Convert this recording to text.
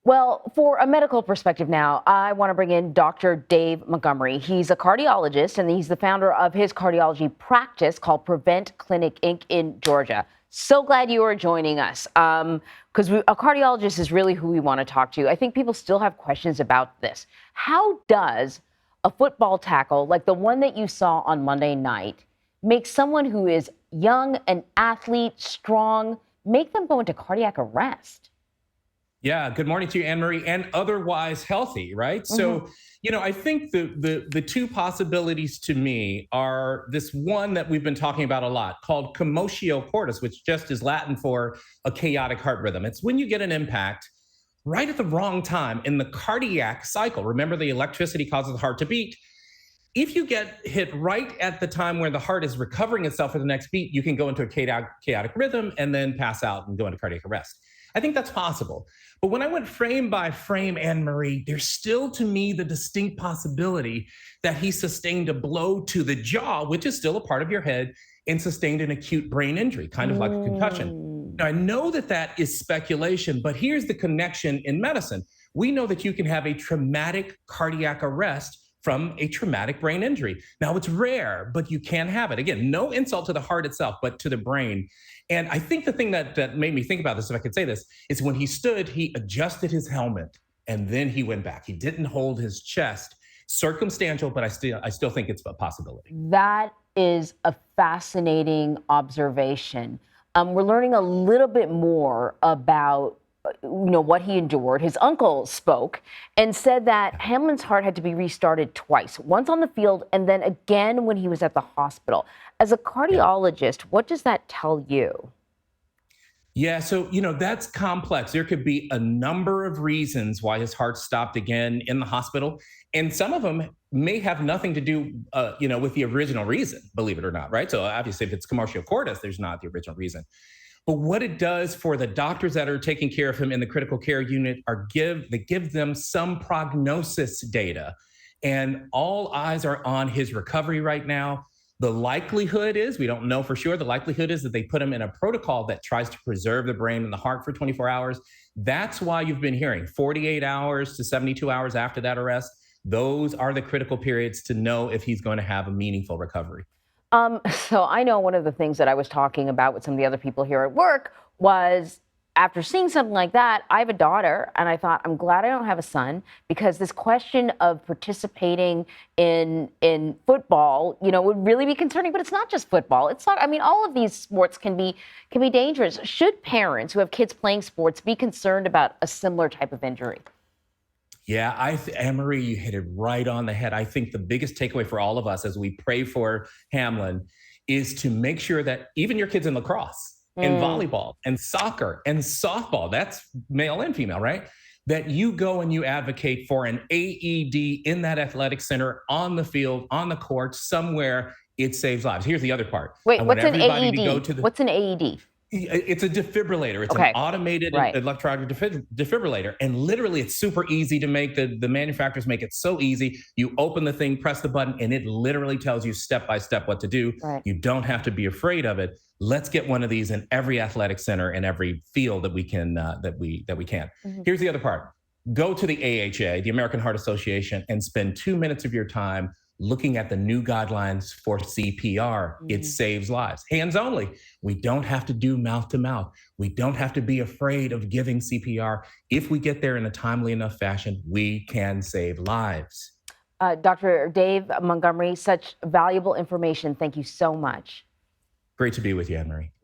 Well, for a medical perspective now, I want to bring in Dr. Dave Montgomery. He's a cardiologist and he's the founder of his cardiology practice called PREventClinic Inc. in Georgia. So glad you are joining us because a cardiologist is really who we want to talk to. I think people still have questions about this. How does a football tackle like the one that you saw on Monday night make someone who is young, an athlete, strong, make them go into cardiac arrest? Yeah, good morning to you, Anne Marie, and otherwise healthy, right? So, I think the two possibilities to me are this one that we've been talking about a lot called commotio cordis, which just is Latin for a chaotic heart rhythm. It's when you get an impact right at the wrong time in the cardiac cycle. Remember, the electricity causes the heart to beat. If you get hit right at the time where the heart is recovering itself for the next beat, you can go into a chaotic rhythm and then pass out and go into cardiac arrest. I think that's possible. But when I went frame by frame, Anne Marie, there's still to me the distinct possibility that he sustained a blow to the jaw, which is still a part of your head, and sustained an acute brain injury, kind of like a concussion. Now, I know that that is speculation, but here's the connection in medicine. We know that you can have a traumatic cardiac arrest from a traumatic brain injury. Now, it's rare, but you can have it. Again, no insult to the heart itself, but to the brain. And I think the thing that made me think about this, if I could say this, is when he stood, he adjusted his helmet and then he went back. He didn't hold his chest. Circumstantial, but I still think it's a possibility. That is a fascinating observation. We're learning a little bit more about what he endured. His uncle spoke and said that Hamlin's heart had to be restarted twice, once on the field and then again when he was at the hospital. As a cardiologist, what does that tell you? Yeah, so that's complex. There could be a number of reasons why his heart stopped again in the hospital, and some of them may have nothing to do, with the original reason. Believe it or not, right? So obviously, if it's commotio cordis, there's not the original reason. But what it does for the doctors that are taking care of him in the critical care unit they give them some prognosis data, and all eyes are on his recovery right now. The likelihood is, we don't know for sure, the likelihood is that they put him in a protocol that tries to preserve the brain and the heart for 24 hours. That's why you've been hearing 48 hours to 72 hours after that arrest. Those are the critical periods to know if he's going to have a meaningful recovery. So I know one of the things that I was talking about with some of the other people here at work was after seeing something like that, I have a daughter and I thought, I'm glad I don't have a son because this question of participating in football, would really be concerning. But it's not just football. It's not, all of these sports can be dangerous. Should parents who have kids playing sports be concerned about a similar type of injury? Yeah, Anne-Marie, you hit it right on the head. I think the biggest takeaway for all of us as we pray for Hamlin is to make sure that even your kids in lacrosse and volleyball and soccer and softball, that's male and female, right? That you go and you advocate for an AED in that athletic center, on the field, on the court, somewhere. It saves lives. Here's the other part. Wait, what's an AED? What's an AED? It's a defibrillator. It's an automated electronic defibrillator. And literally, it's super easy to make. The manufacturers make it so easy. You open the thing, press the button, and it literally tells you step by step what to do. Right. You don't have to be afraid of it. Let's get one of these in every athletic center and every field that we can. Here's the other part. Go to the AHA, the American Heart Association, and spend 2 minutes of your time looking at the new guidelines for CPR. It saves lives. Hands only. We don't have to do mouth to mouth. We don't have to be afraid of giving CPR. If we get there in a timely enough fashion, we can save lives. Dr. Dave Montgomery, such valuable information. Thank you so much. Great to be with you, Anne-Marie.